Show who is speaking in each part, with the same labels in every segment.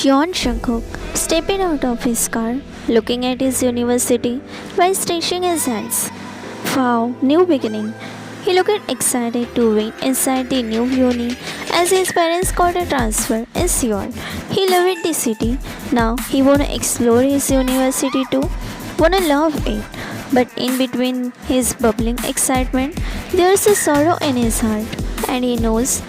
Speaker 1: John Jungkook stepping out of his car, looking at his university while stretching his hands. Wow, new beginning. He looked excited to wait inside the new uni as his parents got a transfer in Seoul. He loved the city. Now he wanna explore his university too. Wanna love it. But in between his bubbling excitement, there's a sorrow in his heart, and he knows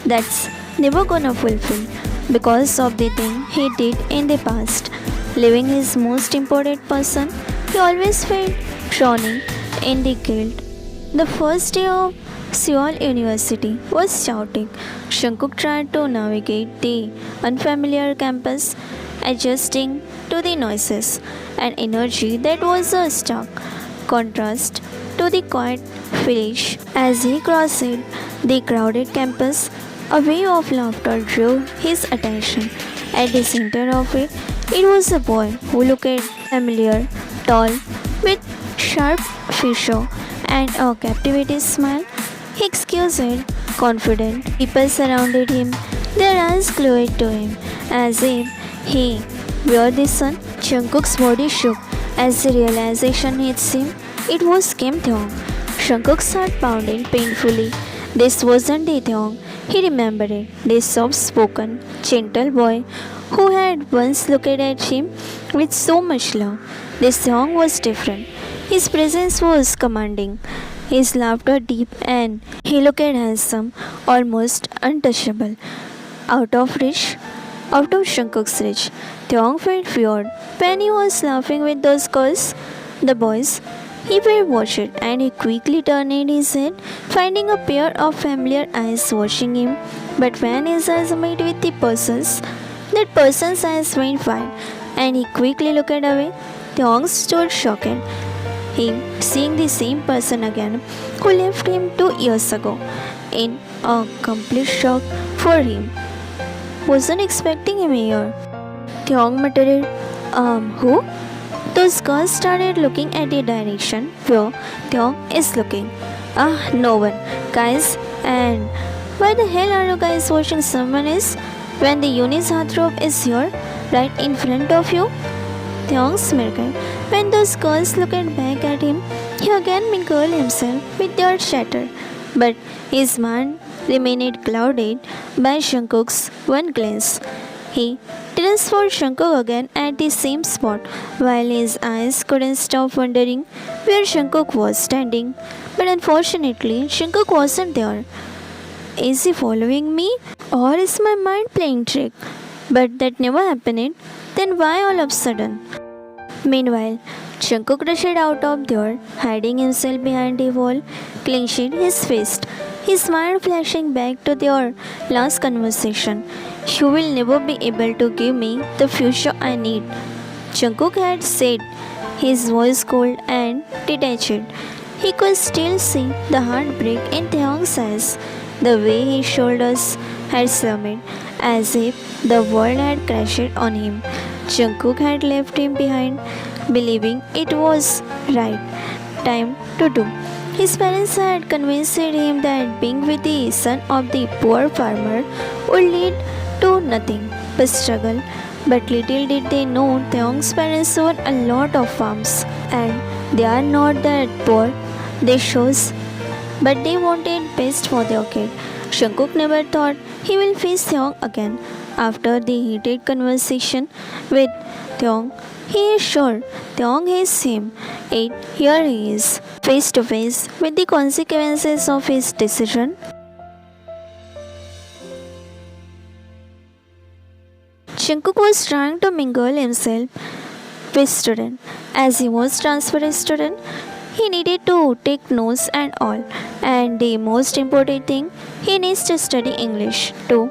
Speaker 1: that's never gonna fulfill because of the thing he did in the past. Leaving his most important person, he always felt drowning in the guilt. The first day of Seoul University was chaotic. Jungkook tried to navigate the unfamiliar campus, adjusting to the noises and energy that was a stark contrast to the quiet village. As he crossed the crowded campus, a wave of laughter drew his attention. At the center of it, it was a boy who looked familiar, tall, with sharp features and a captivating smile. He exquisite, confident. People surrounded him, their eyes glued to him, as if he were the sun. Jungkook's body shook as the realization hit him. It was Kim Taeyong. Jungkook's heart pounded painfully. This wasn't the Taeyong he remembered it, this soft-spoken, gentle boy who had once looked at him with so much love. This song was different. His presence was commanding, his laughter deep, and he looked handsome, almost untouchable. Out of reach, out of Jungkook's reach, Taeyong felt feared when he was laughing with those girls, the boys. He felt watched and he quickly turned his head, finding a pair of familiar eyes watching him. But when his eyes met with the person's, that person's eyes went wide and he quickly looked away. Taeyong stood shocked, him seeing the same person again who left him 2 years ago. In a complete shock for him. Wasn't expecting him here. Taeyong muttered, who? Those girls started looking at the direction where Taeyong is looking. No one. Guys, and why the hell are you guys watching someone else when the Uni's heartthrob is here, right in front of you? Taeyong smirked. When those girls looked back at him, he again mingled himself with their chatter. But his mind remained clouded by Jungkook's one glance. He transferred Jungkook again at the same spot, while his eyes couldn't stop wondering where Jungkook was standing. But unfortunately, Jungkook wasn't there. Is he following me? Or is my mind playing trick? But that never happened. Then why all of a sudden? Meanwhile, Jungkook rushed out of there, hiding himself behind a wall, clenching his fist, his mind flashing back to their last conversation. You will never be able to give me the future I need, Jungkook had said, his voice cold and detached. He could still see the heartbreak in Taeyong's eyes, the way his shoulders had slumped, as if the world had crashed on him. Jungkook had left him behind, believing it was right time to do. His parents had convinced him that being with the son of the poor farmer would lead to nothing but struggle. But little did they know Taeyong's parents own a lot of farms and they are not that poor, they shows, but they wanted best for their kid. Jungkook never thought he will face Taeyong again. After the heated conversation with Taeyong, he is sure Taeyong hates him. Yet here he is, face to face with the consequences of his decision. Jungkook was trying to mingle himself with students. As he was transfer student, he needed to take notes and all. And the most important thing, he needs to study English too,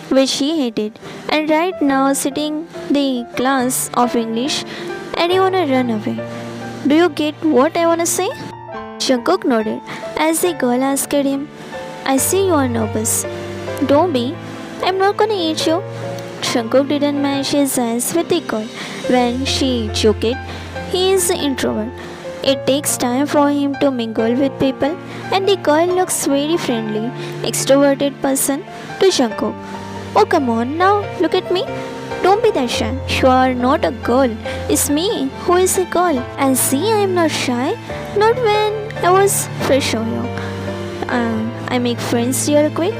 Speaker 1: which he hated. And right now, sitting the class of English, and he wanna run away. Do you get what I wanna say? Jungkook nodded as the girl asked him, I see you are nervous. Don't be. I'm not gonna eat you. Jungkook didn't match his eyes with the girl when she joked. He is an introvert. It takes time for him to mingle with people, and the girl looks very friendly, extroverted person to Jungkook. Oh, come on now, look at me. Don't be that shy. You are not a girl. It's me who is a girl. And see, I am not shy. Not when I was fresh on you. I make friends real quick.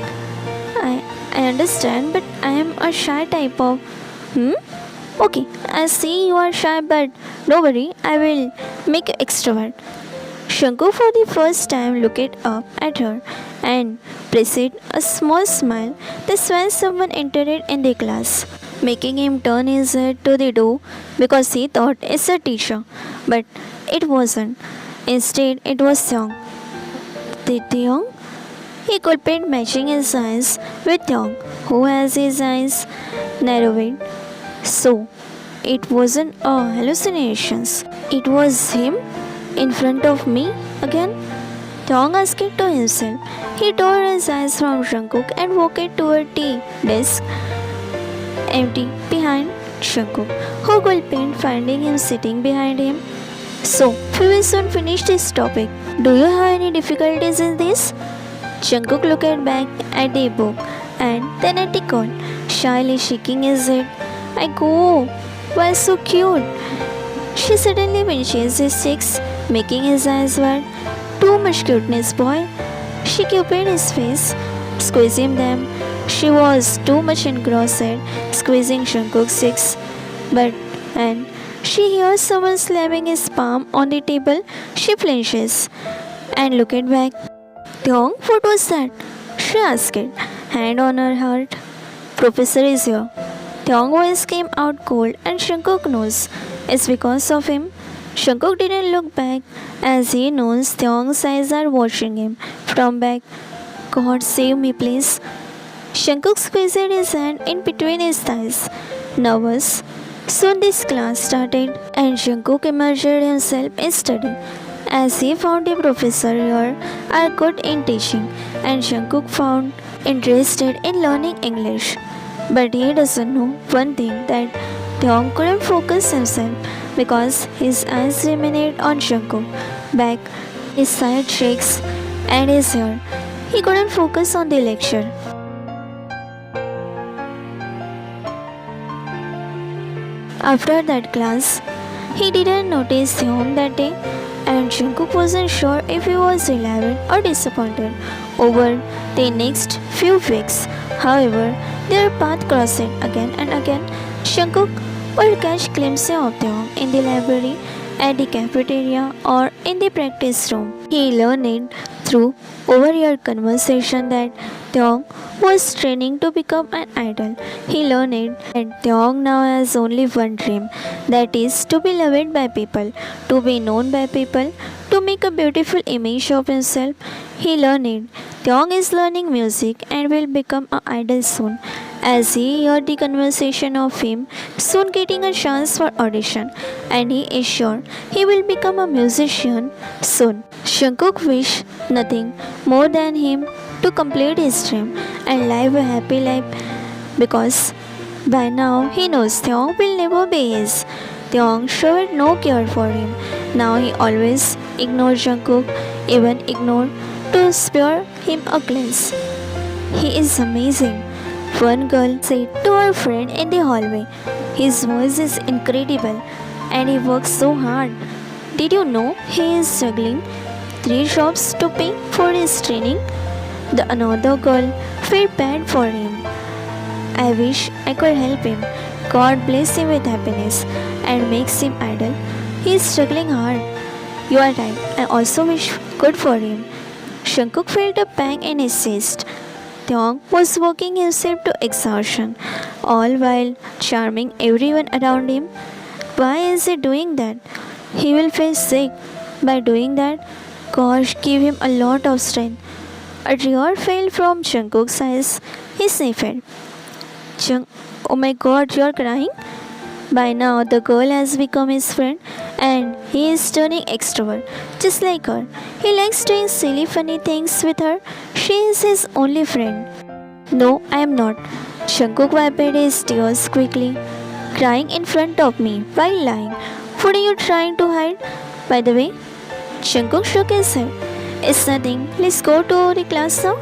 Speaker 1: I understand, but I am a shy type of. Hmm? Okay, I see you are shy, but don't worry, I will make you extrovert. Shankar for the first time looked up at her and pressed a small smile. That's when someone entered in the class, making him turn his head to the door because he thought it's a teacher. But it wasn't. Instead, it was Seong. The Young? He could paint matching his eyes with Young, who has his eyes narrowed. So, it wasn't a hallucinations. It was him in front of me again. Tong asked to himself. He tore his eyes from Jungkook and walked toward the desk empty behind Jungkook, who could paint finding him sitting behind him. So, we will soon finish this topic. Do you have any difficulties in this? Jungkook looked back at the book and then at the call, shyly shaking his head. I go. Why so cute? She suddenly pinches his cheeks, making his eyes wet. Too much cuteness, boy. She cupid his face, squeezing them. She was too much engrossed, squeezing Jungkook's cheeks. And she hears someone slamming his palm on the table. She flinches and looked back. Tyong, what was that? She asked, hand on her heart. Professor is here. Tyong's voice came out cold and Jungkook knows it's because of him. Jungkook didn't look back as he knows Tyong's eyes are watching him from back. God save me please. Jungkook squeezed his hand in between his thighs, nervous. Soon this class started and Jungkook immersed himself in study. As he found the professor here are good in teaching and Jungkook found interested in learning English. But he doesn't know one thing that Tyong couldn't focus himself because his eyes remained on Jungkook, back, his side cheeks, and his hair. He couldn't focus on the lecture. After that class, he didn't notice Hyun that day, and Jungkook wasn't sure if he was relieved or disappointed over the next few weeks. However, their path crossed again and again. Jungkook would catch glimpses of Hyun in the library, at the cafeteria, or in the practice room. He learned through overheard conversation that Hyun was training to become an idol. He learned that Hyun now has only one dream, that is to be loved by people, to be known by people, to make a beautiful image of himself. He learned Hyun is learning music and will become an idol soon. As he heard the conversation of him soon getting a chance for audition, and he is sure he will become a musician soon. Jungkook wished nothing more than him to complete his dream and live a happy life because by now he knows Hyun will never be his. Hyun showed no care for him. Now he always ignored Jungkook, even ignored to spare him a glance. He is amazing, one girl said to her friend in the hallway. His voice is incredible and he works so hard. Did you know he is juggling 3 jobs to pay for his training? The another girl felt bad for him. I wish I could help him. God bless him with happiness and makes him idle. He is struggling hard. You are right. I also wish good for him. Jungkook felt a pang in his chest. Hyun was working himself to exhaustion, all while charming everyone around him. Why is he doing that? He will feel sick by doing that. Gosh, give him a lot of strength. A tear fell from Jungkook's eyes. He sniffed. Oh my god, you're crying? By now, the girl has become his friend and he is turning extrovert, just like her. He likes doing silly, funny things with her. She is his only friend. No, I am not. Jungkook wiped his tears quickly, crying in front of me while lying. What are you trying to hide? By the way, Jungkook shook his head. It's nothing. Let's go to the class now.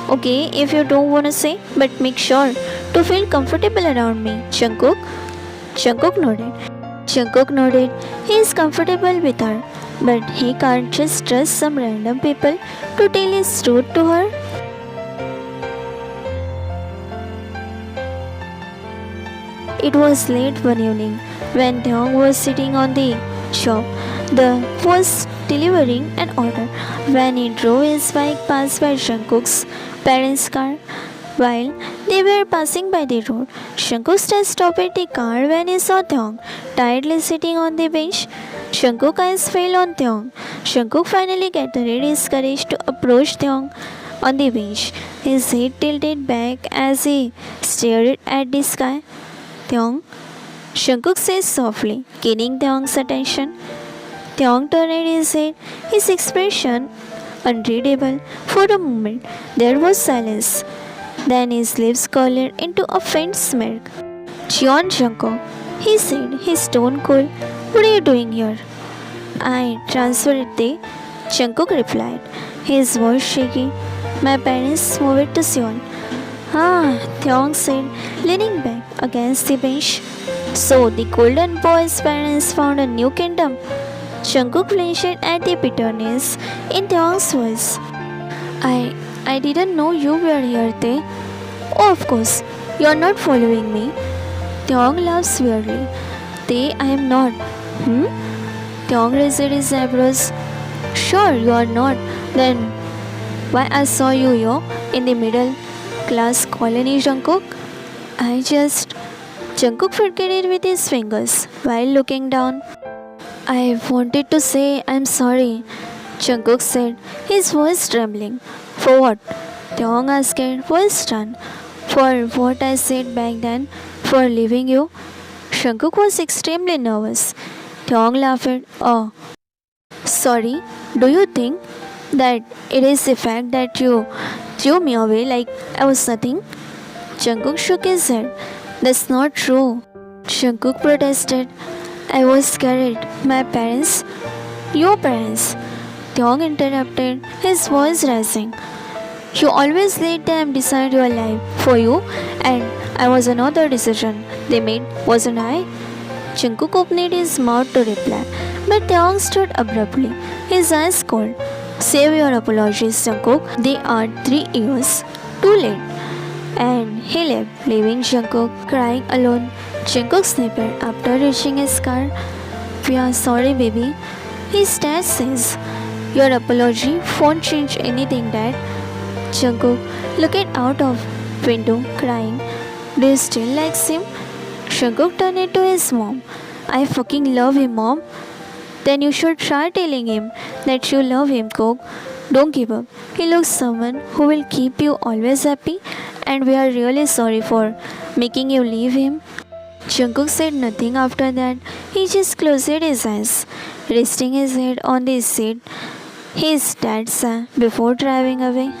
Speaker 1: Okay, if you don't wanna say, but make sure to feel comfortable around me. Jungkook nodded. Jungkook nodded. He is comfortable with her, but he can't just trust some random people to tell his truth to her. It was late one evening when Taeyong was sitting on the shop. The was delivering an order when he drove his bike past by Jungkook's parents' car. While they were passing by the road, Jungkook just stopped the car when he saw Taeyong tiredly sitting on the bench. Jungkook's eyes fell on Taeyong. Jungkook finally gathered his courage to approach Taeyong on the bench. His head tilted back as he stared at the sky. Taeyong, Jungkook says softly, gaining Taeyong's attention. Taeyong turned his head, his expression unreadable. For a moment, there was silence. Then his lips curled into a faint smirk. Jeon Jungkook, he said, his tone cool. What are you doing here? I transferred the Jungkook replied, his voice shaky. My parents moved to Seoul. Ah, Taeyong said, leaning back against the bench. So the golden boy's parents found a new kingdom. Jungkook flinched at the bitterness in Taeyong's voice. I didn't know you were here, Tae. Oh, of course, you're not following me. Taeyong laughs weirdly. Tae, I am not. Taeyong raised his eyebrows. Sure, you are not. Then why I saw you here in the middle class colony, Jungkook? Jungkook fidgeted with his fingers while looking down. I wanted to say I'm sorry, Jungkook said, his voice trembling. For what? Taeyong asked, voice stunned. For what I said back then, for leaving you. Jungkook was extremely nervous. Taeyong laughed. Oh, sorry. Do you think that it is the fact that you threw me away like I was nothing? Jungkook shook his head. That's not true. Jungkook protested. I was scared. My parents? Your parents? Taeyong interrupted, his voice rising. You always let them decide your life for you, and I was another decision they made, wasn't I? Jungkook opened his mouth to reply, but Taeyong stood abruptly, his eyes cold. Save your apologies, Jungkook. They are 3 years too late. And he left, leaving Jungkook crying alone. Jungkook sniffed after reaching his car. We are sorry, baby. His dad says, your apology won't change anything, Dad. Jungkook looked out of window, crying. Do you still like him? Jungkook turned to his mom. I fucking love him, Mom. Then you should try telling him that you love him, Cook. Don't give up. He looks someone who will keep you always happy, and we are really sorry for making you leave him. Jungkook said nothing after that. He just closed his eyes, resting his head on the seat. His dad said before driving away.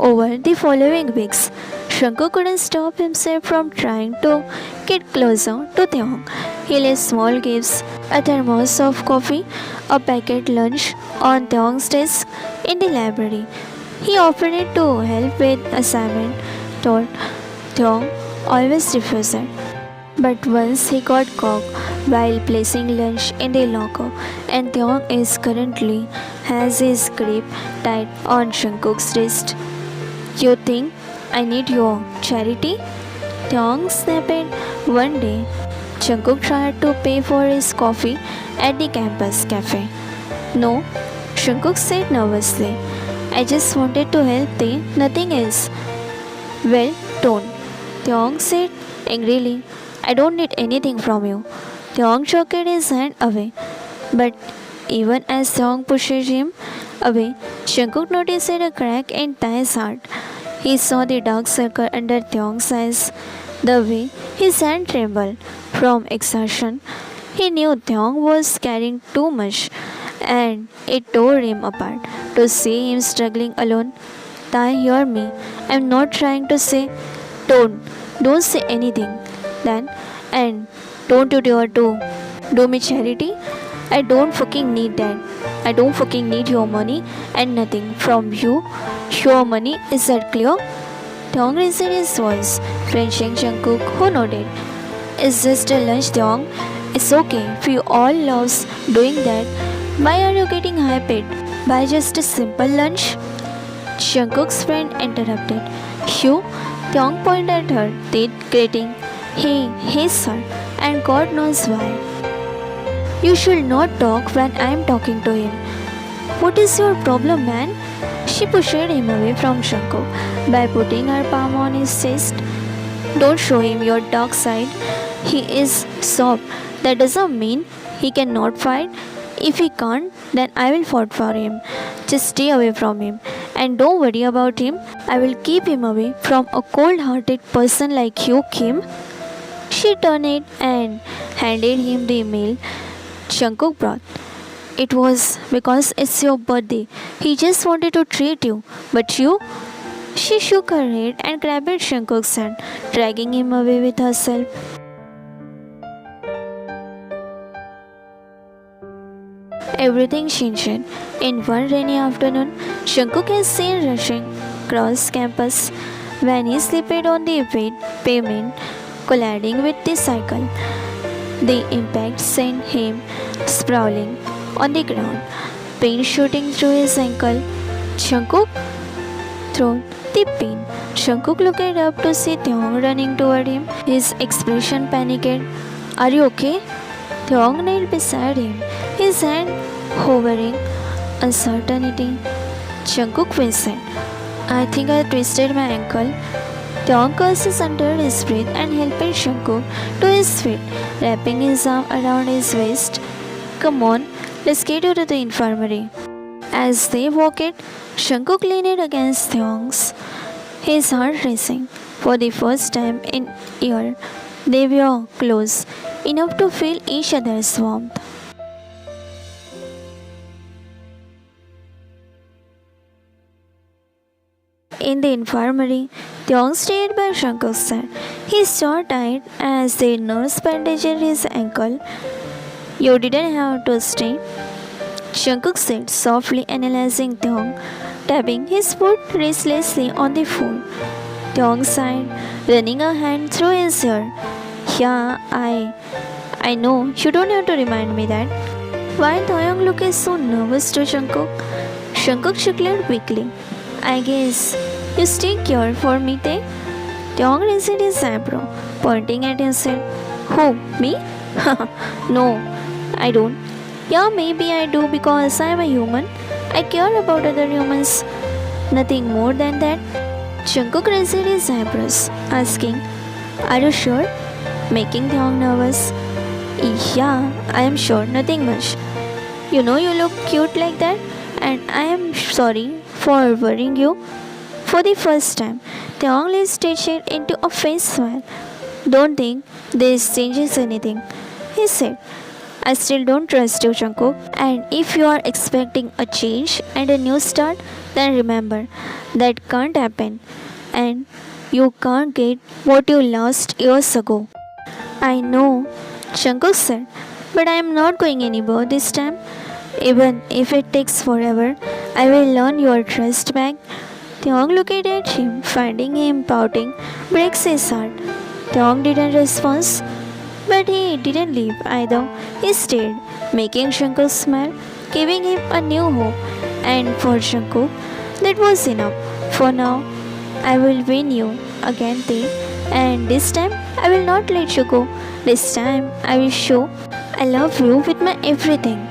Speaker 1: Over the following weeks, Jungkook couldn't stop himself from trying to get closer to Taeyong. He left small gifts, a thermos of coffee, a packet lunch on Taeyong's desk in the library. He offered it to help with assignment, though Taeyong always refused it. But once he got caught while placing lunch in the locker, and Taeyong is currently has his grip tied on Jungkook's wrist. You think I need your charity? Taeyong snapped one day. Jungkook tried to pay for his coffee at the campus cafe. No, Jungkook said nervously. I just wanted to help Tae, nothing else. Well, don't. Taeyong said angrily. I don't need anything from you. Taeyong shook his hand away. But even as Taeyong pushed him away, Jungkook noticed a crack in Tae's heart. He saw the dark circle under Taeyong's eyes. The way his hand trembled from exertion, he knew Taeyong was carrying too much, and it tore him apart to see him struggling alone. Tae, hear me. I'm not trying to say, don't say anything. Then, and don't you dare to do me charity. I don't fucking need that. I don't fucking need your money and nothing from you. Your money, is that clear? Taeyong raised his voice, frenching Jungkook, who nodded. It's just a lunch, Taeyong. It's okay. We all loves doing that. Why are you getting hyped by just a simple lunch? Jungkook's friend interrupted. You? Taeyong pointed at her, teeth grating. Hey, sir. And God knows why. You should not talk when I am talking to him. What is your problem, man? She pushed him away from Jungkook by putting her palm on his chest. Don't show him your dark side. He is soft. That doesn't mean he cannot fight. If he can't, then I will fight for him. Just stay away from him. And don't worry about him. I will keep him away from a cold-hearted person like you, Kim. She turned it and handed him the email Jungkook brought. It was because it's your birthday. He just wanted to treat you. But you? She shook her head and grabbed at Jungkook's hand, dragging him away with herself. Everything changed. In one rainy afternoon, Jungkook is seen rushing across campus when he slipped on the wet pavement, colliding with the cycle. The impact sent him sprawling on the ground, pain shooting through his ankle. Jungkook through the pain. Jungkook looked up to see Taeyong running toward him. His expression panicked. Are you okay? Taeyong knelt beside him, his hand hovering uncertainty. Jungkook whistled. I think I twisted my ankle. Taeyong curses under his breath and helped Jungkook to his feet, wrapping his arm around his waist. Come on, let's get you to the infirmary. As they walked, Jungkook leaned against Taeyong's, his heart racing. For the first time in a year, they were close enough to feel each other's warmth. In the infirmary, Taeyong stayed by Jungkook's side. His jaw tight as the nurse bandaged his ankle. You didn't have to stay, Jungkook said, softly analyzing Taeyong, tapping his foot restlessly on the floor. Taeyong sighed, running a hand through his hair. Yeah, I know. You don't have to remind me that. Why Taeyong looked so nervous to Jungkook? Jungkook chuckled weakly. I guess you still care for me, Tae? Taeyong raised his eyebrow, pointing at himself. Who, me? No, I don't. Yeah, maybe I do because I'm a human. I care about other humans. Nothing more than that. Jungkook raised his eyebrows, asking, Are you sure? Making Taeyong nervous. Yeah, I am sure, nothing much. You know you look cute like that, and I am sorry for worrying you. For the first time, Taeyong lifted stitched into a faint smile. Don't think this changes anything, he said. I still don't trust you, Jungkook. And if you are expecting a change and a new start, then remember that can't happen. And you can't get what you lost years ago. I know, Jungkook said, but I am not going anywhere this time. Even if it takes forever, I will learn your trust back. Taeyong looked at him, finding him pouting, breaks his heart. Taeyong didn't respond, but he didn't leave either. He stayed, making Jungkook smile, giving him a new hope. And for Jungkook, that was enough. For now, I will win you again, Tae. And this time, I will not let you go. This time, I will show I love you with my everything.